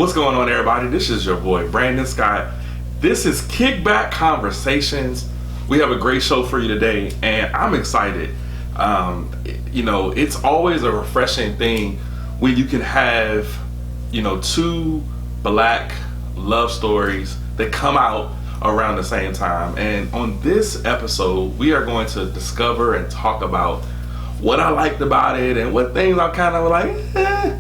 What's going on, everybody? This is your boy Brandon Scott. This is Kickback Conversations. We have a great show for you today, and I'm excited. It's always a refreshing thing when you can have, two black love stories that come out around the same time. And on this episode, we are going to discover and talk about what I liked about it and what things I kind of like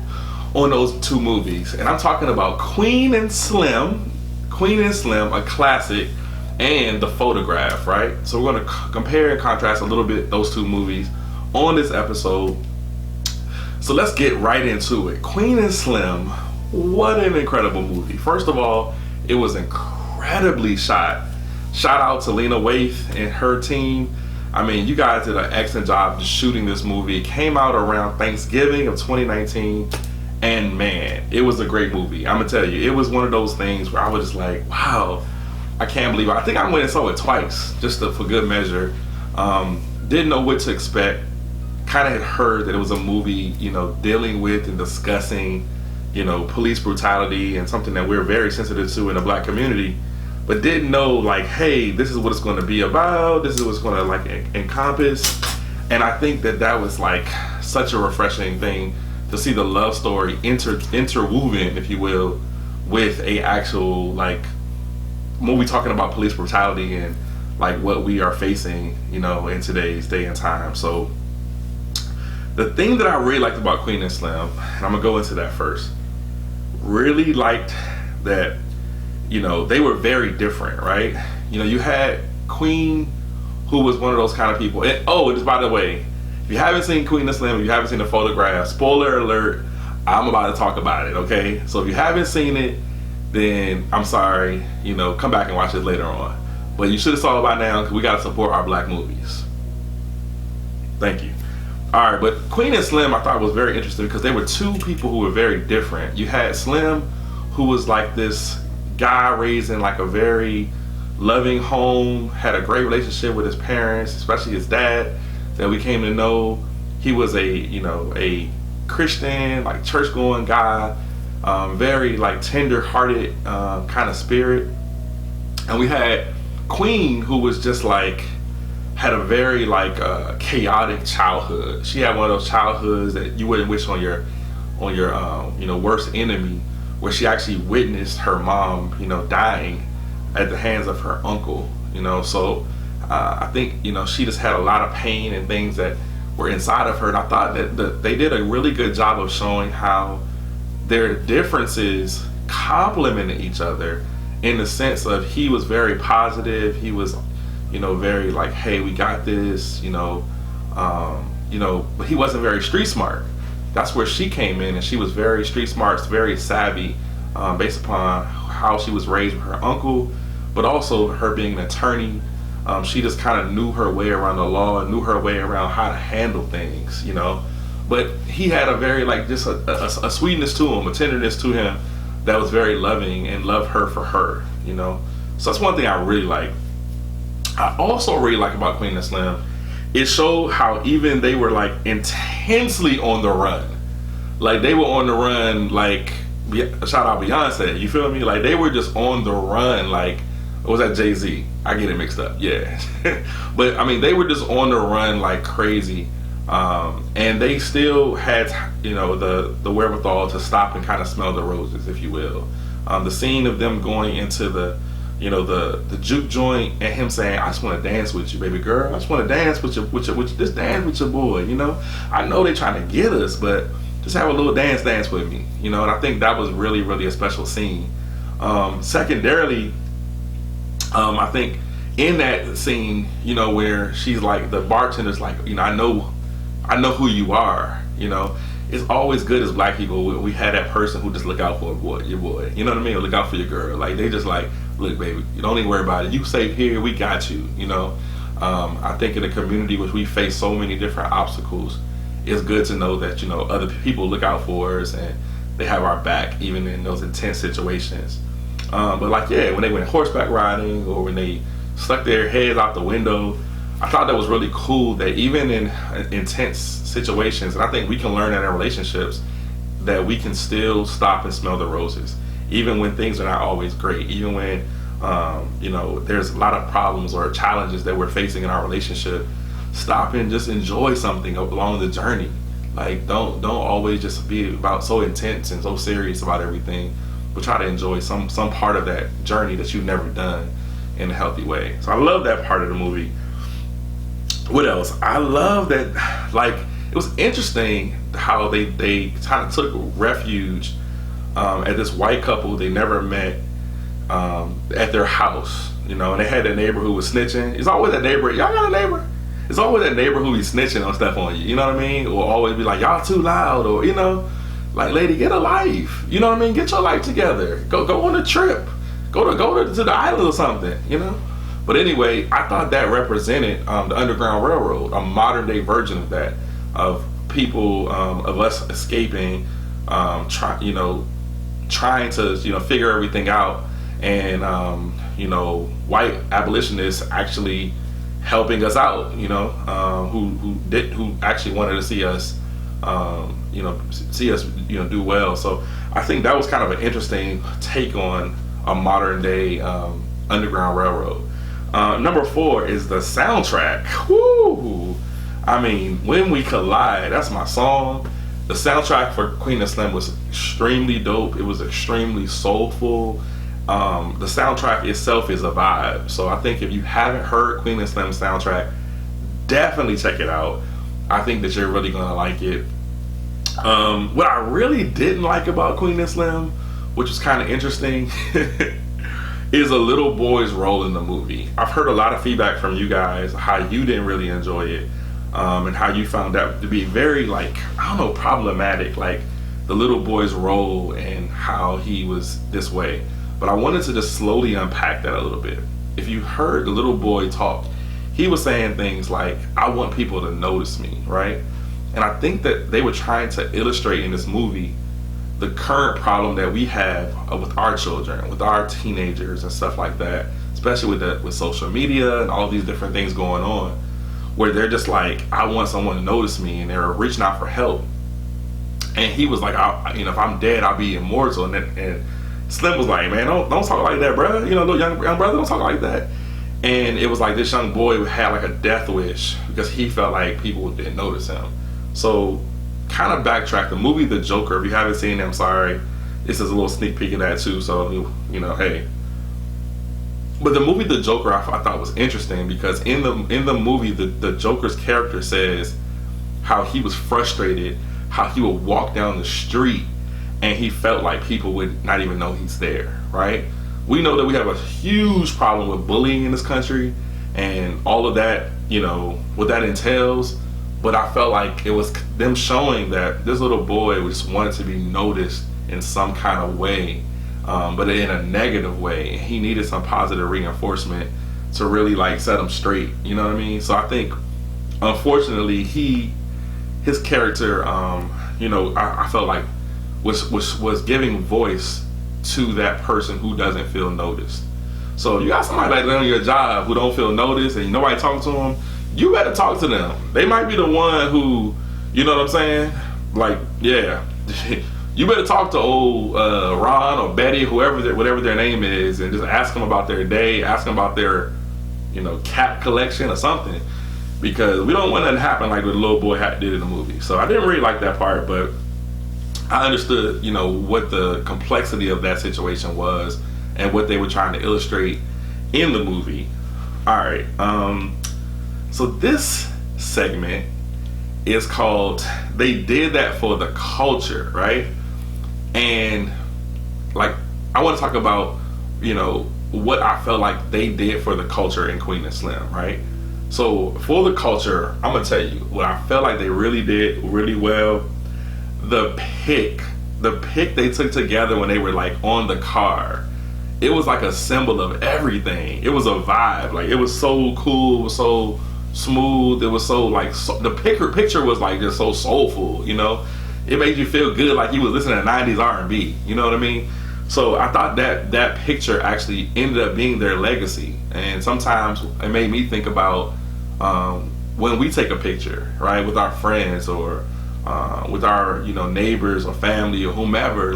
on those two movies. And I'm talking about Queen and Slim, a classic, and The Photograph, right? So we're going to compare and contrast a little bit those two movies on this episode. So let's get right into it. Queen and Slim, what an incredible movie. First of all, it was incredibly shot. Shout out to Lena Waithe and her team. I mean, you guys did an excellent job shooting this movie. It came out around Thanksgiving of 2019. And man, it was a great movie. I'm gonna tell you, it was one of those things where I was just like, wow, I can't believe it. I think I went and saw it twice, just for good measure. Didn't know what to expect. Kind of had heard that it was a movie, dealing with and discussing, police brutality and something that we're very sensitive to in the black community, but didn't know like, hey, this is what it's going to be about. This is what's going to like encompass. And I think that was like such a refreshing thing to see the love story interwoven, if you will, with a actual like movie talking about police brutality and like what we are facing, in today's day and time. So the thing that I really liked about Queen and Slim, and I'm gonna go into that first, really liked that, they were very different, right? You had Queen, who was one of those kind of people. And just by the way, if you haven't seen Queen and Slim, if you haven't seen The Photograph, spoiler alert, I'm about to talk about it, okay? So if you haven't seen it, then I'm sorry, come back and watch it later on. But you should have saw it by now, because we got to support our black movies. Thank you. All right, but Queen and Slim I thought was very interesting because they were two people who were very different. You had Slim, who was like this guy raised in like a very loving home, had a great relationship with his parents, especially his dad, that we came to know. He was a Christian, like church-going guy, very like tender-hearted kind of spirit. And we had Queen, who was just like, had a very like chaotic childhood. She had one of those childhoods that you wouldn't wish on your worst enemy, where she actually witnessed her mom, dying at the hands of her uncle, so I think, she just had a lot of pain and things that were inside of her. And I thought that they did a really good job of showing how their differences complemented each other, in the sense of he was very positive. He was, very like, hey, we got this, but he wasn't very street smart. That's where she came in, and she was very street smart, very savvy, based upon how she was raised with her uncle, but also her being an attorney. She just kind of knew her way around the law and knew her way around how to handle things, But he had a very like just a sweetness to him, a tenderness to him that was very loving, and loved her for her, So that's one thing I really like. I also really like about Queen and Slim, it showed how even they were like intensely on the run. Like they were on the run, like shout out Beyonce, you feel me? Like they were just on the run, like, or was that Jay-Z? I get it mixed up, yeah. But I mean, they were just on the run like crazy, and they still had, the wherewithal to stop and kind of smell the roses, if you will. The scene of them going into the juke joint and him saying, "I just want to dance with you, baby girl. I just want to dance with you, just dance with your boy." I know they're trying to get us, but just have a little dance with me, And I think that was really, really a special scene. Secondarily, I think in that scene, where she's like, the bartender's like, I know who you are, It's always good as black people, we had that person who just look out for your boy, you know what I mean? Or look out for your girl. Like they just like, look, baby, you don't even worry about it. You safe here, we got you, I think in a community which we face so many different obstacles, it's good to know that, other people look out for us and they have our back, even in those intense situations. But like, yeah, when they went horseback riding or when they stuck their heads out the window, I thought that was really cool, that even in intense situations, and I think we can learn that in relationships, that we can still stop and smell the roses. even when things are not always great, even when there's a lot of problems or challenges that we're facing in our relationship. Stop and just enjoy something along the journey. Like don't always just be about so intense and so serious about everything, but try to enjoy some part of that journey that you've never done in a healthy way. So I love that part of the movie. What else? I love that, like, it was interesting how they kind of took refuge at this white couple they never met at their house, and they had a neighbor who was snitching. It's always that neighbor. Y'all got a neighbor? It's always that neighbor who be snitching on stuff on you. You know what I mean? Or always be like, y'all too loud, or like, lady, get a life. You know what I mean? Get your life together. Go on a trip. Go to the island or something. But anyway, I thought that represented the Underground Railroad, a modern day version of that, of people of us escaping, trying to figure everything out, and white abolitionists actually helping us out. Who actually wanted to see us do well. So I think that was kind of an interesting take on a modern day Underground Railroad. Number 4 is the soundtrack. Woo! I mean, When We Collide, that's my song. The soundtrack for Queen and Slim was extremely dope. It was extremely soulful. The soundtrack itself is a vibe. So I think if you haven't heard Queen and Slim's soundtrack, definitely check it out. I think that you're really gonna like it. What I really didn't like about Queen and Slim, which was kind of interesting, is a little boy's role in the movie. I've heard a lot of feedback from you guys how you didn't really enjoy it, and how you found that to be very, problematic, like the little boy's role and how he was this way. But I wanted to just slowly unpack that a little bit. If you heard the little boy talk, he was saying things like, I want people to notice me, right? And I think that they were trying to illustrate in this movie the current problem that we have with our children, with our teenagers and stuff like that, especially with social media and all these different things going on, where they're just like, I want someone to notice me, and they're reaching out for help. And he was like, if I'm dead, I'll be immortal. And Slim was like, man, don't talk like that, bro. Little young brother, don't talk like that. And it was like this young boy had like a death wish because he felt like people didn't notice him. So kind of backtrack. The movie The Joker, if you haven't seen it, I'm sorry. This is a little sneak peek of that too, so hey. But the movie The Joker I thought was interesting because in the movie the Joker's character says how he was frustrated, how he would walk down the street and he felt like people would not even know he's there, right? We know that we have a huge problem with bullying in this country and all of that, what that entails. But I felt like it was them showing that this little boy just wanted to be noticed in some kind of way, but in a negative way. And he needed some positive reinforcement to really set him straight. You know what I mean? So I think, unfortunately, his character, I felt like was giving voice to that person who doesn't feel noticed. So if you got somebody like that on your job who don't feel noticed and nobody talks to them, you better talk to them. They might be the one who, you know what I'm saying? Like, yeah, you better talk to old Ron or Betty, whatever their name is, and just ask them about their day, ask them about their, cat collection or something, because we don't want that to happen like the little boy did in the movie. So I didn't really like that part, but I understood, what the complexity of that situation was and what they were trying to illustrate in the movie. All right. So this segment is called They Did That for the Culture, right? And I want to talk about, what I felt like they did for the culture in Queen and Slim, right? So for the culture, I'm going to tell you what I felt like they really did really well. The pic they took together when they were on the car, it was like a symbol of everything. It was a vibe. It was so cool. It was so smooth. It was so the picture was just so soulful. It made you feel good, like you was listening to 90s R&B. You know what I mean? So I thought that picture actually ended up being their legacy. And sometimes it made me think about when we take a picture, right, with our friends or with our neighbors or family or whomever,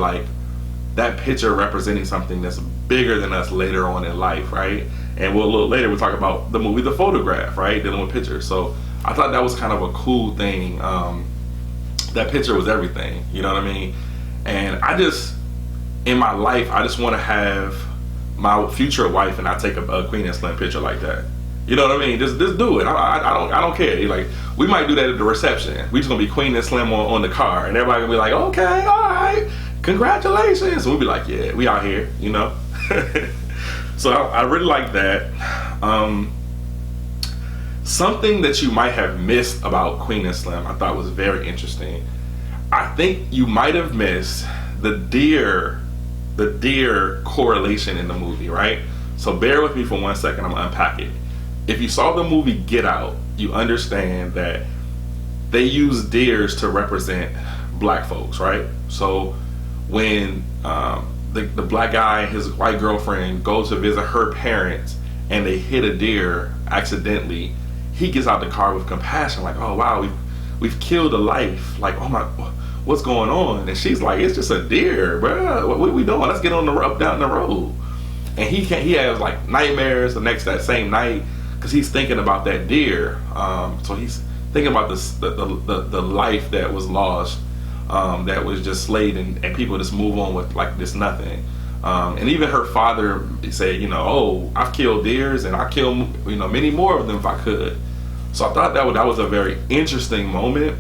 that picture representing something that's bigger than us later on in life, right? And a little later we'll talk about the movie The Photograph, right? Dealing with pictures. So I thought that was kind of a cool thing. That picture was everything, you know what I mean? And I just, in my life, I just want to have my future wife and I take a Queen and Slim picture like that. You know what I mean? Just do it. I don't care. Like, we might do that at the reception. We just gonna be Queen and Slim on the car, and everybody gonna be like, okay, all right, congratulations. And we'll be like, yeah, we out here, you know. So I really like that. Something that you might have missed about Queen and Slim, I thought was very interesting. I think you might have missed the deer correlation in the movie, right? So bear with me for 1 second. I'm gonna unpack it. If you saw the movie Get Out, you understand that they use deers to represent black folks, right? So when the black guy and his white girlfriend go to visit her parents and they hit a deer accidentally, he gets out the car with compassion, like, oh wow, we've killed a life. Like, oh my, what's going on? And she's like, it's just a deer, bro. What are we doing? Let's get on down the road. And he has like nightmares that same night, because he's thinking about that deer. So he's thinking about the life that was lost, that was just slayed, and people just move on with like this nothing. And even her father said, oh, I've killed deers and I kill many more of them if I could. So I thought that was a very interesting moment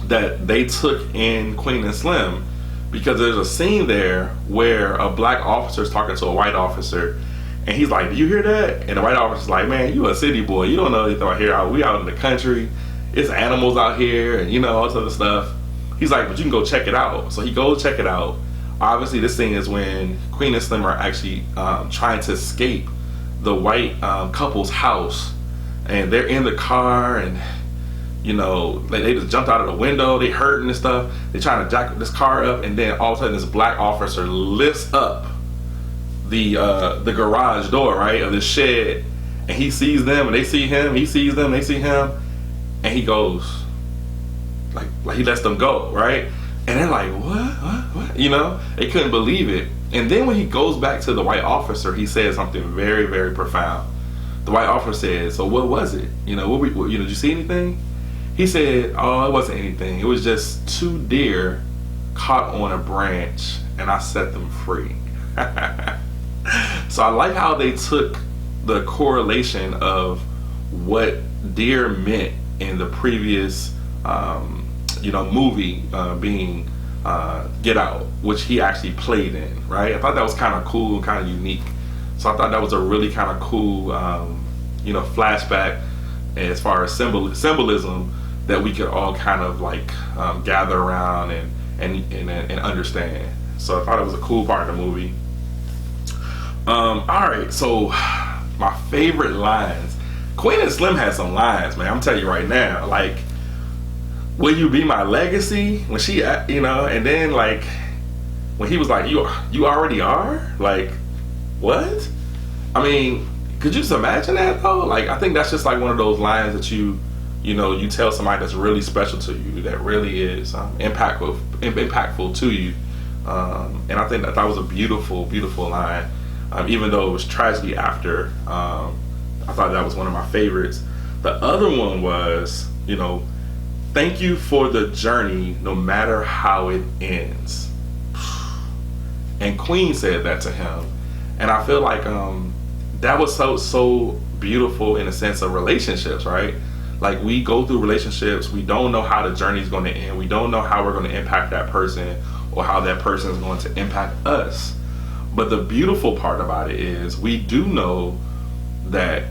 that they took in Queen and Slim, because there's a scene there where a black officer is talking to a white officer, and he's like, do you hear that? And the white officer's like, man, you a city boy, you don't know anything out here. We out in the country, it's animals out here, and all this other stuff. He's like, but you can go check it out. So he goes check it out. Obviously this scene is when Queen and Slim are actually trying to escape the white couple's house, and they're in the car, and they just jumped out of the window, they hurting and stuff, they trying to jack this car up, and then all of a sudden this black officer lifts up the garage door, right, of the shed, and he sees them and they see him, he sees them, they see him, and he goes like he lets them go, right? And they're like, what? They couldn't believe it. And then when he goes back to the white officer, he says something very, very profound. The white officer said, so what was it? Did you see anything? He said, oh, it wasn't anything. It was just two deer caught on a branch, and I set them free. So I like how they took the correlation of what deer meant in the previous movie, being Get Out, which he actually played in, right? I thought that was kind of cool and kind of unique. So I thought that was a really kind of cool flashback as far as symbolism that we could all kind of like gather around and understand. So I thought it was a cool part of the movie. All right, so my favorite lines. Queen and Slim had some lines, man. I'm telling you right now, like, will you be my legacy? When she, and then like when he was like, you already are? Like, what? I mean, could you just imagine that though? Like, I think that's just like one of those lines that you tell somebody that's really special to you, that really is impactful to you. And I think that was a beautiful, beautiful line. Even though it was tragedy after, I thought that was one of my favorites. The other one was, thank you for the journey, no matter how it ends. And Queen said that to him, and I feel like that was so beautiful in a sense of relationships, right? Like, we go through relationships, we don't know how the journey is going to end, we don't know how we're going to impact that person or how that person is going to impact us. But the beautiful part about it is we do know that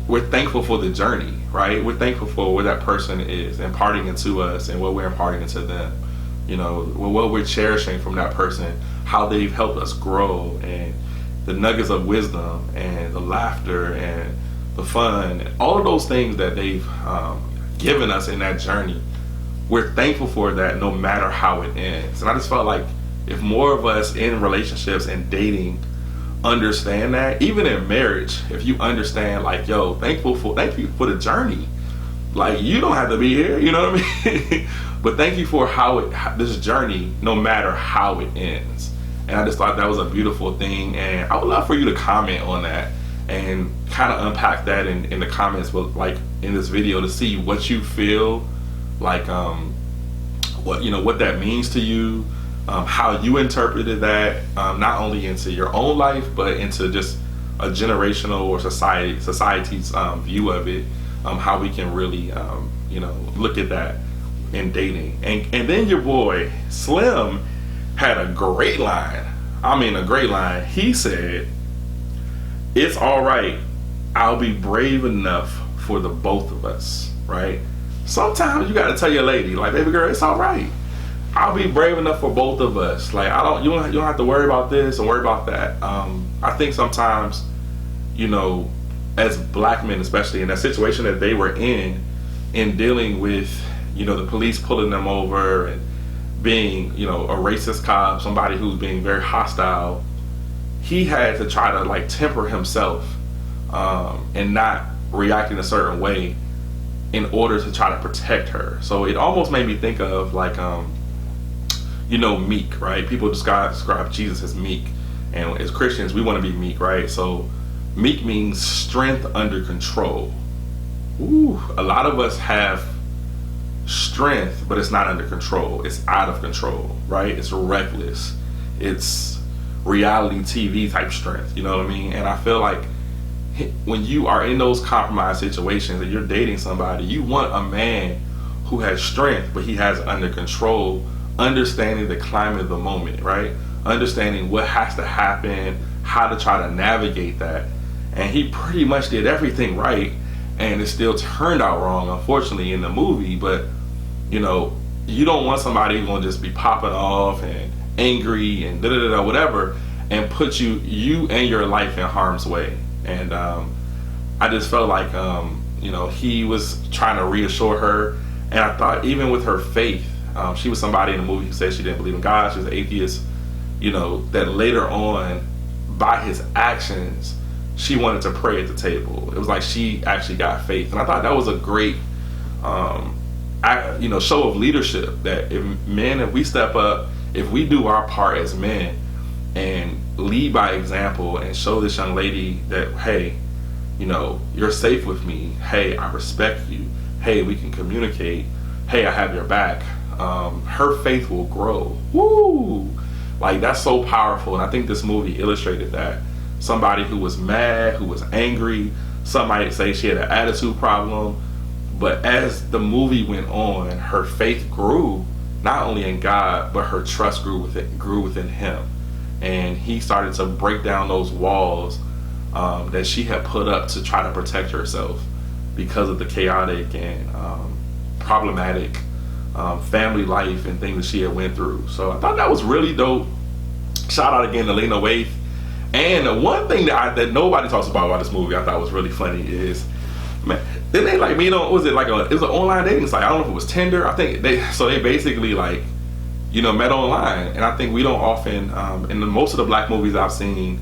we're thankful for the journey, right? We're thankful for where that person is imparting into us and what we're imparting into them. What we're cherishing from that person, how they've helped us grow, and the nuggets of wisdom and the laughter and the fun, and all of those things that they've given us in that journey. We're thankful for that no matter how it ends. And I just felt like if more of us in relationships and dating understand that, even in marriage, if you understand like, yo, thank you for the journey. Like, you don't have to be here, you know what I mean? But thank you for this journey, no matter how it ends. And I just thought that was a beautiful thing, and I would love for you to comment on that and kind of unpack that in the comments, but like in this video, to see what you feel like, what that means to you, how you interpreted that, not only into your own life, but into just a generational or society's view of it, how we can really look at that in dating. And then your boy Slim had a great line. I mean, a great line. He said, "It's all right. I'll be brave enough for the both of us." Right? Sometimes you got to tell your lady, like, "Baby girl, it's all right. I'll be brave enough for both of us. Like, you don't have to worry about this and worry about that." I think sometimes, as black men, especially in that situation that they were in dealing with, the police pulling them over and being, a racist cop, somebody who's being very hostile, he had to try to like temper himself and not react in a certain way in order to try to protect her. So it almost made me think of like, meek, right? People describe Jesus as meek, and as Christians, we want to be meek, right? So meek means strength under control. Ooh, a lot of us have strength, but it's not under control. It's out of control, right? It's reckless. It's reality TV type strength, you know what I mean? And I feel like when you are in those compromised situations and you're dating somebody, you want a man who has strength, but he has under control, understanding the climate of the moment, right? Understanding what has to happen, how to try to navigate that. And he pretty much did everything right, and it still turned out wrong, unfortunately, in the movie. But you don't want somebody who's gonna just be popping off and angry and whatever, and put you and your life in harm's way. And I just felt like he was trying to reassure her. And I thought, even with her faith, she was somebody in the movie who said she didn't believe in God, she was an atheist, that later on, by his actions, she wanted to pray at the table. It was like she actually got faith. And I thought that was a great show of leadership, that if we step up, if we do our part as men and lead by example and show this young lady that, hey, you're safe with me, hey, I respect you, hey, we can communicate, hey, I have your back, her faith will grow. Woo! Like, that's so powerful. And I think this movie illustrated that. Somebody who was mad, who was angry, some might say she had an attitude problem, but as the movie went on, her faith grew, not only in God, but her trust grew within him. And he started to break down those walls that she had put up to try to protect herself because of the chaotic and problematic family life and things that she had went through. So I thought that was really dope. Shout out again to Lena Waithe. And the one thing that nobody talks about this movie I thought was really funny is, man, then they like meet on, it was an online dating site. I don't know if it was Tinder. I think they basically like, met online. And I think we don't often, in most of the black movies I've seen,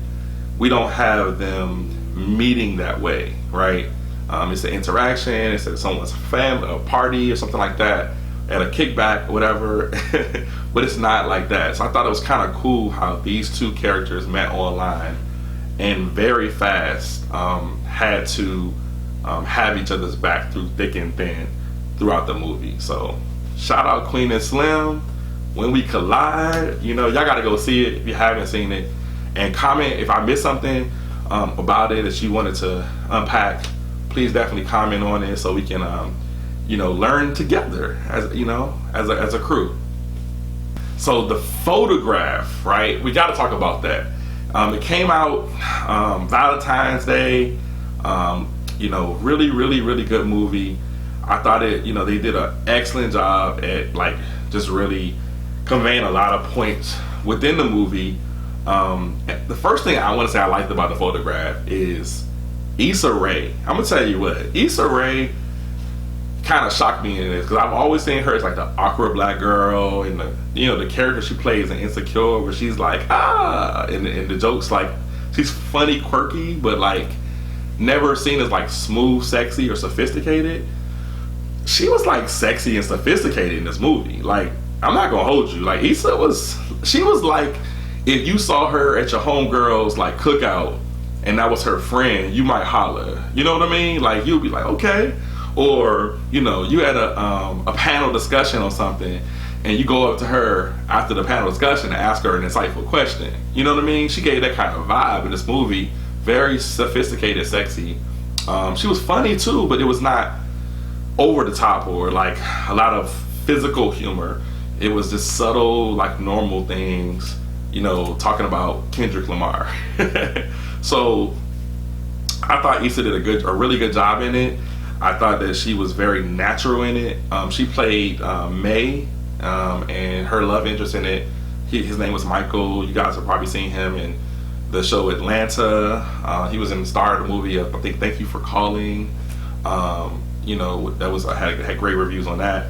we don't have them meeting that way, right? It's an interaction, it's at someone's family, a party or something like that, at a kickback or whatever. But it's not like that. So I thought it was kind of cool how these two characters met online and very fast had to have each other's back through thick and thin throughout the movie. So shout out Queen and Slim. When We Collide, y'all gotta go see it if you haven't seen it, and comment if I missed something about it that you wanted to unpack. Please definitely comment on it so we can learn together as a crew. So the photograph, right? We got to talk about that. It came out Valentine's Day. Really, really, really good movie. I thought they did an excellent job at like just really conveying a lot of points within the movie. The first thing I want to say I liked about the photograph is Issa Rae. I'm gonna tell you what, Issa Rae kind of shocked me in this, because I've always seen her as like the awkward black girl, and the character she plays in Insecure, where she's like and the jokes, like she's funny, quirky, but like never seen as like smooth, sexy, or sophisticated. she was like sexy and sophisticated in this movie. Like, I'm not gonna hold you. Like, she was like, if you saw her at your homegirl's like cookout and that was her friend, you might holler. You know what I mean? Like, you'd be like, okay. Or, you know, you had a panel discussion on something and you go up to her after the panel discussion and ask her an insightful question. You know what I mean? She gave that kind of vibe in this movie. Very sophisticated, sexy. She was funny too, but it was not over the top or like a lot of physical humor. It was just subtle, like normal things, you know, talking about Kendrick Lamar. So I thought Issa did a really good job in it. I thought that she was very natural in it. She played May, and her love interest in it, his name was Michael. You guys have probably seen him in the show Atlanta. He was in the star of the movie, I think, Thank You for Calling. You know, that was had great reviews on that.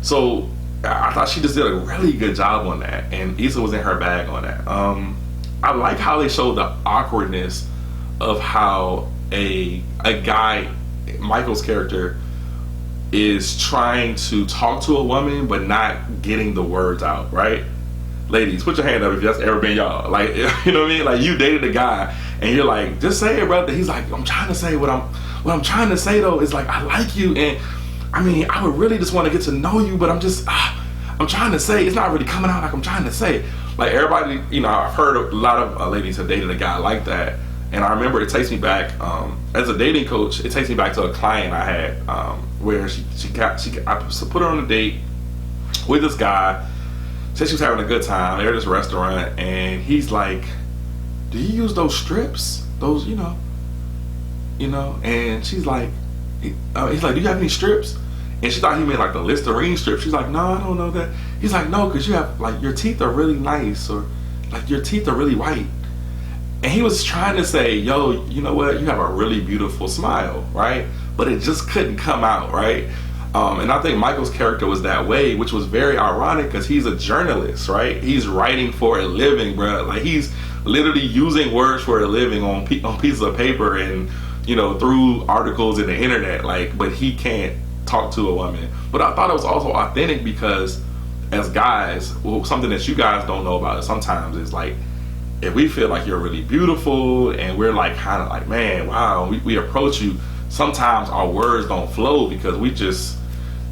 So I thought she just did a really good job on that, and Issa was in her bag on that. I like how they showed the awkwardness of how a guy, Michael's character, is trying to talk to a woman but not getting the words out, right? Ladies, put your hand up if that's ever been y'all. Like, you know what I mean? Like, you dated a guy and you're like, just say it, brother. He's like, I'm trying to say what I'm trying to say though is like, I like you, and I mean, I would really just want to get to know you, but I'm just I'm trying to say, it's not really coming out like I'm trying to say. Like, everybody, you know, I've heard a lot of ladies have dated a guy like that, and I remember it takes me back as a dating coach. It takes me back to a client I had where I put her on a date with this guy. Said she was having a good time. They're at this restaurant, and he's like, "Do you use those strips? Those, you know?" And she's like, he's like, "Do you have any strips?" And she thought he meant like the Listerine strips. She's like, "No, I don't know that." He's like, "No, because you have, like, your teeth are really nice, or like your teeth are really white." And he was trying to say, "Yo, you know what? You have a really beautiful smile, right?" But it just couldn't come out, right? And I think Michael's character was that way, which was very ironic because he's a journalist, right? He's writing for a living, bro. Like, he's literally using words for a living on pieces of paper and, you know, through articles in the internet. Like, but he can't talk to a woman. But I thought it was also authentic because, as guys, well, something that you guys don't know about it sometimes is like, if we feel like you're really beautiful and we're like kind of like, man, wow, we approach you, sometimes our words don't flow because we just,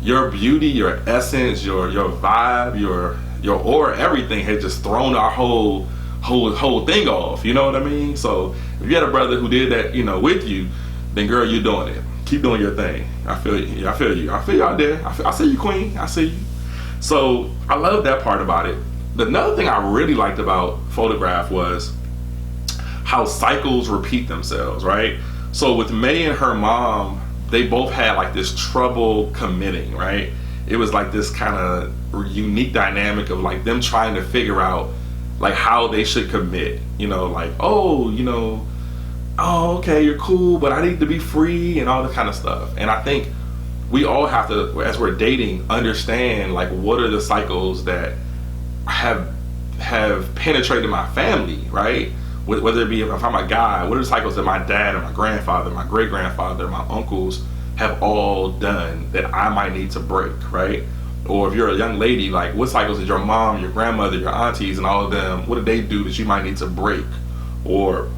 your beauty, your essence, your vibe, your aura, everything has just thrown our whole thing off. You know what I mean? So if you had a brother who did that, you know, with you, then girl, you're doing it. Keep doing your thing. I feel you. I feel you. I feel you out there. I see you, queen. I see you. So I love that part about it. Another thing I really liked about Photograph was how cycles repeat themselves, right? So with May and her mom, they both had like this trouble committing, right? It was like this kind of unique dynamic of like them trying to figure out like how they should commit, you know, like, oh, you know, oh, okay, you're cool, but I need to be free and all that kind of stuff. And I think we all have to, as we're dating, understand like what are the cycles that have penetrated my family, right? Whether it be if I'm a guy, what are the cycles that my dad and my grandfather, my great grandfather, my uncles have all done that I might need to break, right? Or if you're a young lady, like what cycles did your mom, your grandmother, your aunties, and all of them, what did they do that you might need to break or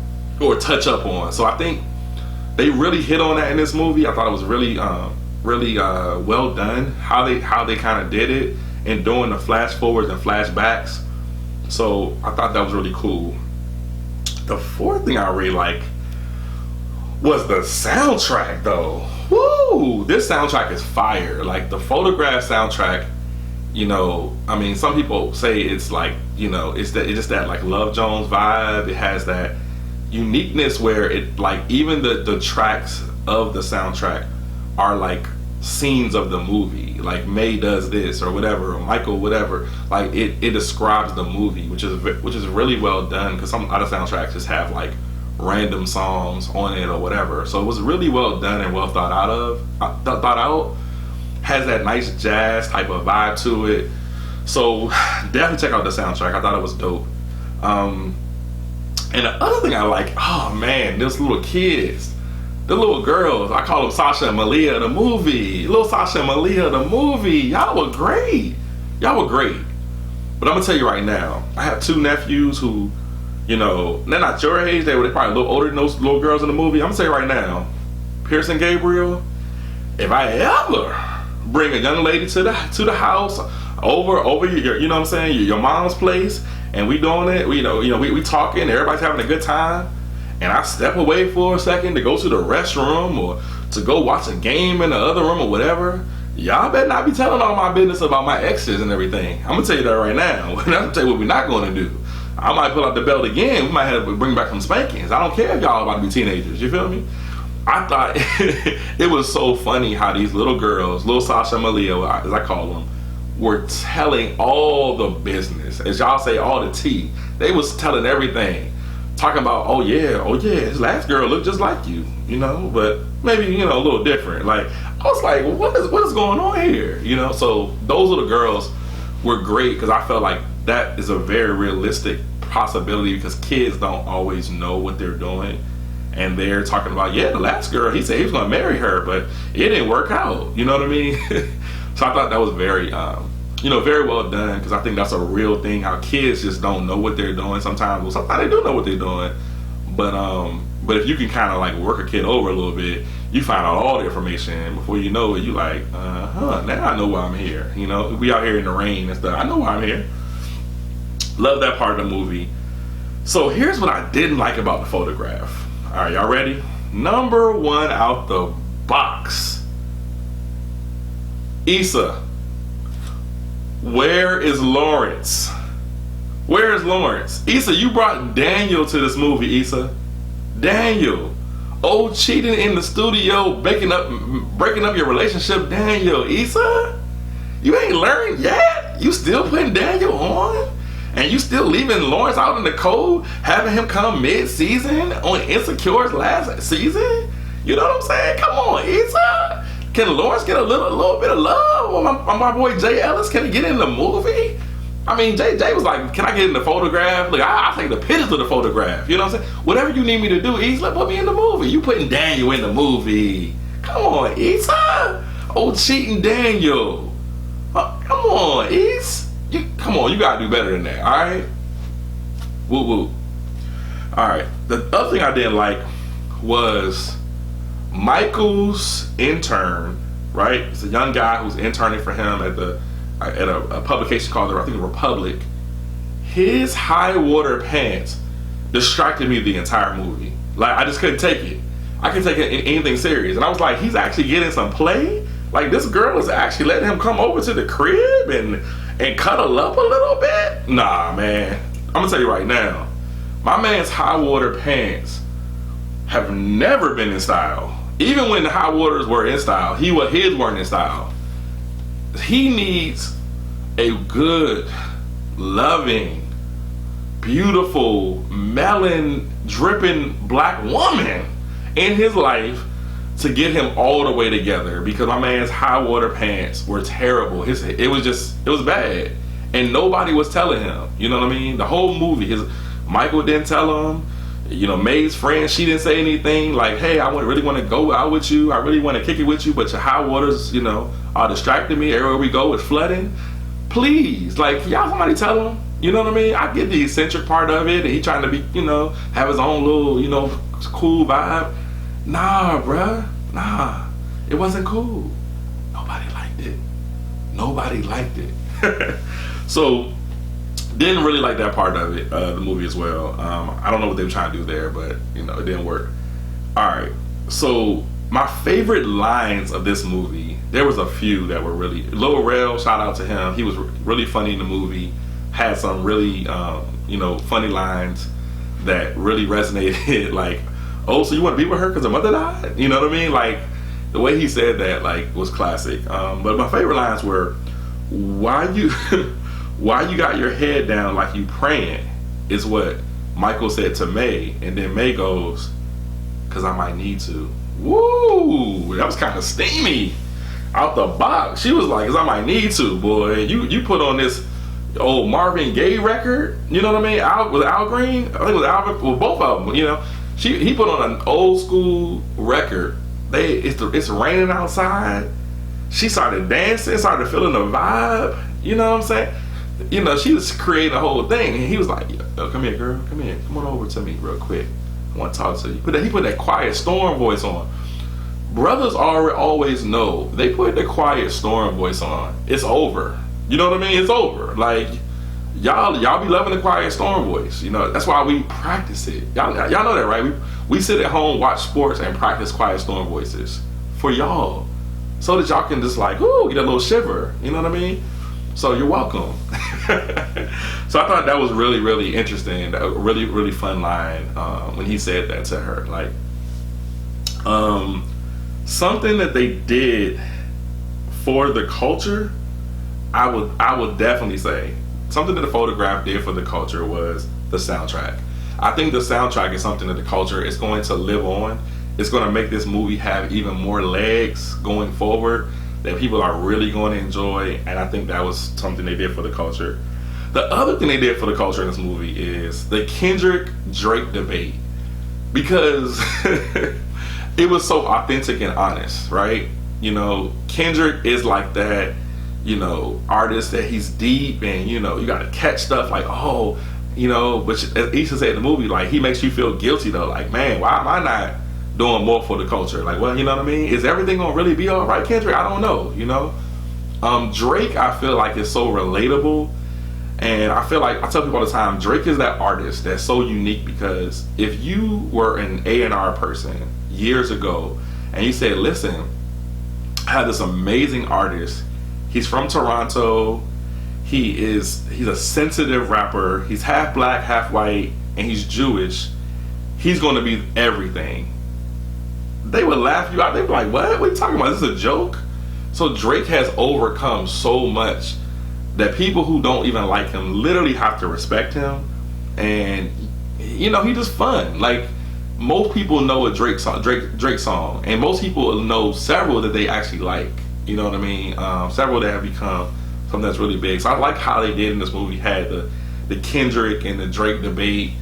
touch up on? So I think they really hit on that in this movie. I thought it was really well done how they kind of did it and doing the flash forwards and flashbacks. So I thought that was really cool. The fourth thing I really liked was the soundtrack, though. Woo! This soundtrack is fire. Like, the Photograph soundtrack, you know, I mean, some people say it's like, you know, it's just that like Love Jones vibe. It has that uniqueness where it, like, even the tracks of the soundtrack are like scenes of the movie. Like, May does this or whatever, or Michael whatever. Like, it describes the movie, which is really well done, because some other soundtracks just have like random songs on it or whatever. So it was really well done and well thought out. Has that nice jazz type of vibe to it. So definitely check out the soundtrack. I thought it was dope. And the other thing I like, oh man, those little kids. The little girls, I call them Sasha and Malia the movie. Little Sasha and Malia the movie. Y'all were great. Y'all were great. But I'm gonna tell you right now, I have two nephews who, you know, they're not your age. They're probably a little older than those little girls in the movie. I'm gonna tell you right now, Pearson Gabriel, if I ever bring a young lady to the house over your, you know what I'm saying, your mom's place, and we doing it, we talking, everybody's having a good time, and I step away for a second to go to the restroom or to go watch a game in the other room or whatever, y'all better not be telling all my business about my exes and everything. I'm gonna tell you that right now. I'm gonna tell you what we're not gonna do. I might pull out the belt again. We might have to bring back some spankings. I don't care if y'all about to be teenagers. You feel me? I thought it was so funny how these little girls, little Sasha and Malia, as I call them, were telling all the business. As y'all say, all the tea. They was telling everything. Talking about, oh yeah, his last girl looked just like you, you know, but maybe, you know, a little different. Like, I was like, what is going on here? You know, so those little girls were great because I felt like that is a very realistic possibility because kids don't always know what they're doing. And they're talking about, yeah, the last girl, he said he was going to marry her, but it didn't work out. You know what I mean? So I thought that was very, very well done because I think that's a real thing, how kids just don't know what they're doing sometimes. Well, sometimes they do know what they're doing. But if you can kind of like work a kid over a little bit, you find out all the information. And before you know it, you like, now I know why I'm here. You know, we out here in the rain and stuff. I know why I'm here. Love that part of the movie. So here's what I didn't like about the photograph. All right, y'all ready? Number one out the box. Issa, where is Lawrence? Where is Lawrence? Issa, you brought Daniel to this movie, Issa. Daniel. Oh, cheating in the studio, breaking up your relationship, Daniel. Issa, you ain't learned yet? You still putting Daniel on? And you still leaving Lawrence out in the cold, having him come mid-season on Insecure's last season? You know what I'm saying? Come on, Issa. Can Lawrence get a little bit of love? Or my boy Jay Ellis, can he get in the movie? I mean, Jay was like, can I get in the photograph? Look, I'll take the pictures of the photograph. You know what I'm saying? Whatever you need me to do, Issa, put me in the movie. You putting Daniel in the movie. Come on, Issa. Oh, cheating Daniel. Come on, Issa. Come on, you gotta do better than that, alright? Woo woo. Alright, the other thing I didn't like was Michael's intern, right? It's a young guy who's interning for him at a publication called, I think, The Republic. His high water pants distracted me the entire movie. Like, I just couldn't take it. I couldn't take anything serious. And I was like, he's actually getting some play? Like, this girl is actually letting him come over to the crib and cuddle up a little bit? Nah, man. I'm gonna tell you right now, my man's high water pants have never been in style. Even when the high waters were in style, his weren't in style. He needs a good, loving, beautiful, melon dripping black woman in his life to get him all the way together, because my man's high water pants were terrible. It was bad, and nobody was telling him. You know what I mean? The whole movie, Michael didn't tell him. You know, May's friend, she didn't say anything like, hey, I really want to go out with you. I really want to kick it with you, but your high waters, you know, are distracting me. Everywhere we go, it's flooding. Please, like, y'all somebody tell him. You know what I mean? I get the eccentric part of it, and he trying to be, you know, have his own little, you know, cool vibe. Nah, bruh. Nah. It wasn't cool. Nobody liked it. Nobody liked it. So, didn't really like that part of it, the movie as well. I don't know what they were trying to do there, but, you know, it didn't work. Alright. So, my favorite lines of this movie, there was a few that were really... Lil Rel, shout out to him. He was really funny in the movie. Had some really, you know, funny lines that really resonated. Like, oh, so you want to be with her because her mother died? You know what I mean? Like, the way he said that, like, was classic. But my favorite lines were, why you got your head down like you praying, is what Michael said to May. And then May goes, because I might need to. Woo! That was kind of steamy. Out the box. She was like, because I might need to, boy. You put on this old Marvin Gaye record, you know what I mean? With Al Green? I think it was Alvin, well, both of them, you know. He put on an old school record. It's raining outside. She started dancing, started feeling the vibe. You know what I'm saying? You know, she was creating a whole thing, and he was like, "Yo, come here, girl, come here, come on over to me real quick. I want to talk to you." He put that quiet storm voice on. Brothers always know, they put the quiet storm voice on, it's over. You know what I mean? It's over. Like, y'all be loving the quiet storm voice. You know, that's why we practice it. Y'all know that, right? We sit at home, watch sports, and practice quiet storm voices for y'all, so that y'all can just like, ooh, get a little shiver. You know what I mean? So you're welcome. So I thought that was really, really interesting. A really, really fun line when he said that to her. Like, something that they did for the culture, I would definitely say something that the photograph did for the culture was the soundtrack. I think the soundtrack is something that the culture is going to live on. It's going to make this movie have even more legs going forward that people are really going to enjoy, and I think that was something they did for the culture. The other thing they did for the culture in this movie is the Kendrick-Drake debate, because it was so authentic and honest, right? You know, Kendrick is like that, you know, artist that he's deep, and, you know, you got to catch stuff like, oh, you know, but as Issa said in the movie, like, he makes you feel guilty though, like, man, why am I not doing more for the culture? Like, well, you know what I mean? Is everything gonna really be all right, Kendrick? I don't know, you know? Drake, I feel like, is so relatable, and I feel like, I tell people all the time, Drake is that artist that's so unique, because if you were an A&R person years ago, and you said, listen, I have this amazing artist, he's from Toronto, he's a sensitive rapper, he's half black, half white, and he's Jewish, he's gonna be everything, they would laugh you out. They'd be like, what are you talking about? Is this a joke? So Drake has overcome so much that people who don't even like him literally have to respect him. And, you know, he just fun. Like, most people know a Drake song, and most people know several that they actually like. You know what I mean? Several that have become something that's really big. So I like how they did in this movie, had the Kendrick and the Drake debate.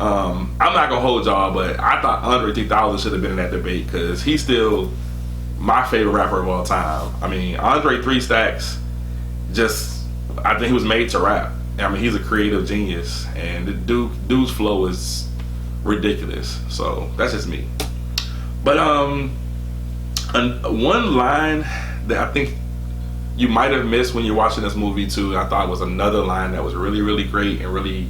I'm not gonna hold y'all, but I thought Andre 3000 should have been in that debate, because he's still my favorite rapper of all time. I mean, Andre 3 Stacks, I think he was made to rap. I mean, he's a creative genius, and the dude's flow is ridiculous. So that's just me. But one line that I think you might have missed when you're watching this movie too, I thought was another line that was really, really great, and really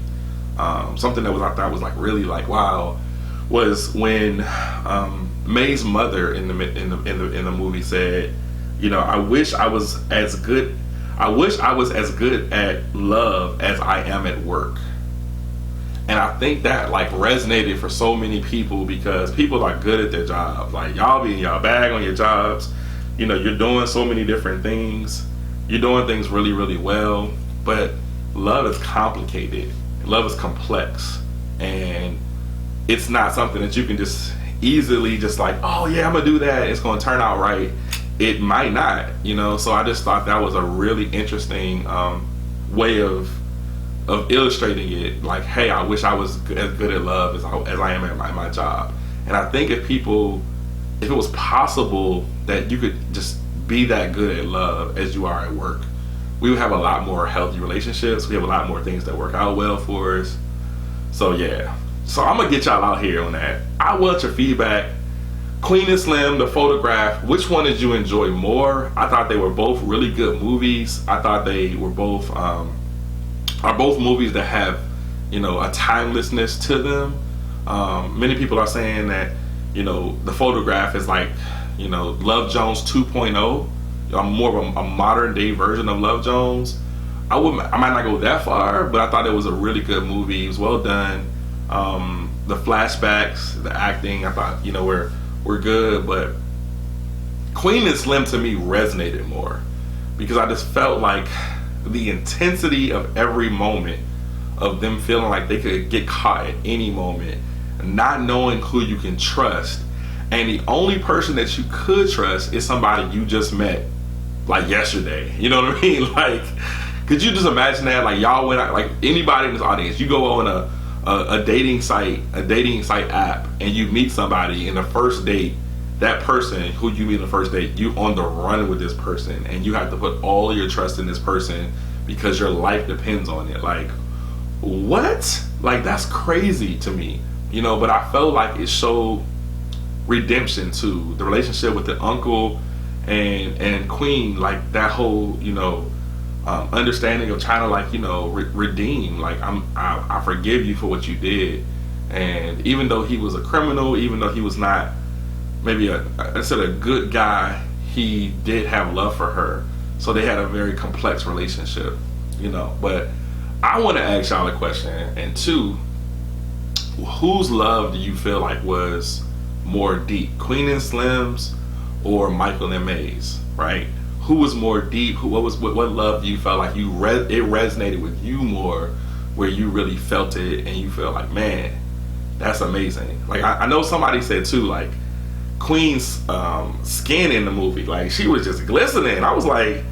something that I thought was like really like wow, was when May's mother in the movie said, you know, I wish I was as good at love as I am at work. And I think that like resonated for so many people, because people are good at their jobs. Like, y'all be in y'all bag on your jobs. You know, you're doing so many different things. You're doing things really, really well. But love is complicated. Love is complex. And it's not something that you can just easily just like, oh yeah, I'm gonna do that, it's gonna turn out right. It might not, you know. So I just thought that was a really interesting way of illustrating it. Like, hey, I wish I was as good at love as I am at my job. And I think if it was possible that you could just be that good at love as you are at work, we would have a lot more healthy relationships. We have a lot more things that work out well for us. So yeah. So I'm gonna get y'all out here on that. I want your feedback. Queen and Slim, The Photograph, which one did you enjoy more? I thought they were both really good movies. I thought they were both are both movies that have, you know, a timelessness to them. Many people are saying that, you know, The Photograph is like, you know, Love Jones 2.0. More of a modern day version of Love Jones. I might not go that far, but I thought it was a really good movie. It was well done. The flashbacks, the acting, I thought, you know, were good. But Queen and Slim to me resonated more, because I just felt like the intensity of every moment of them feeling like they could get caught at any moment, not knowing who you can trust, and the only person that you could trust is somebody you just met like yesterday. You know what I mean? Like, could you just imagine that? Like, y'all went out, like anybody in this audience, you go on a dating site app, and you meet somebody in the first date, that person who you meet in the first date, you on the run with this person, and you have to put all your trust in this person because your life depends on it. Like, what? Like, that's crazy to me, you know. But I felt like it showed redemption to the relationship with the uncle and Queen, like that whole, you know, understanding of trying to, like, you know, redeem. Like, I forgive you for what you did, and even though he was a criminal, even though he was not maybe instead of a good guy, he did have love for her. So they had a very complex relationship, you know. But I want to ask y'all a question, and two, whose love do you feel like was more deep, Queen and Slim's or Michael and May's, right? Who was more deep? What love do you felt like it resonated with you more, where you really felt it and you felt like, man, that's amazing. Like, I know somebody said too, like, Queen's skin in the movie, like, she was just glistening. I was like,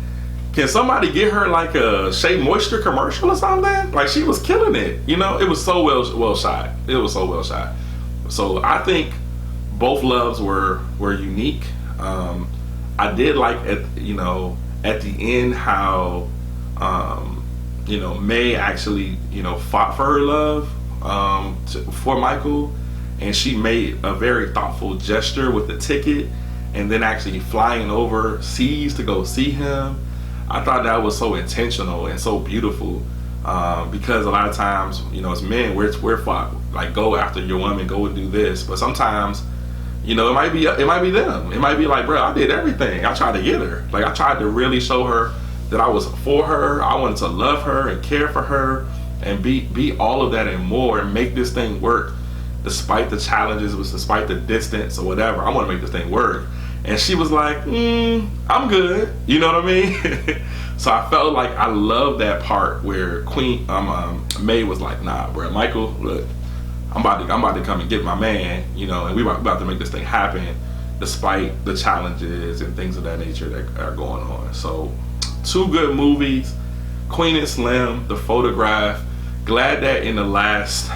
can somebody get her like a Shea Moisture commercial or something? Like, she was killing it, you know. It was so well shot. It was so well shot. So I think both loves were unique. I did like at the end how you know, May actually, you know, fought for her love for Michael, and she made a very thoughtful gesture with the ticket, and then actually flying overseas to go see him. I thought that was so intentional and so beautiful, because a lot of times, you know, as men, we're fought, like, go after your woman, go and do this, but sometimes, you know, it might be them. It might be like, bro, I did everything. I tried to get her. Like, I tried to really show her that I was for her. I wanted to love her and care for her and be all of that and more, and make this thing work despite the challenges, despite the distance or whatever. I want to make this thing work. And she was like, I'm good. You know what I mean? So I felt like I love that part where May was like, nah, bro, Michael, look, I'm about to come and get my man, you know, and we about to make this thing happen despite the challenges and things of that nature that are going on. So, two good movies, Queen and Slim, The Photograph. Glad that in the last,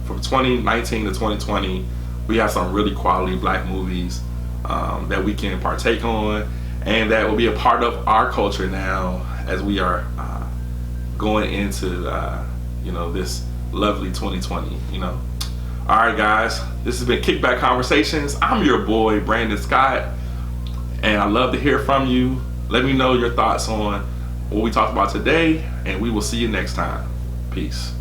from 2019 to 2020, we have some really quality black movies that we can partake on, and that will be a part of our culture now as we are going into you know, this lovely 2020, you know. All right, guys, this has been Kickback Conversations. I'm your boy Brandon Scott, and I love to hear from you. Let me know your thoughts on what we talked about today, and we will see you next time. Peace.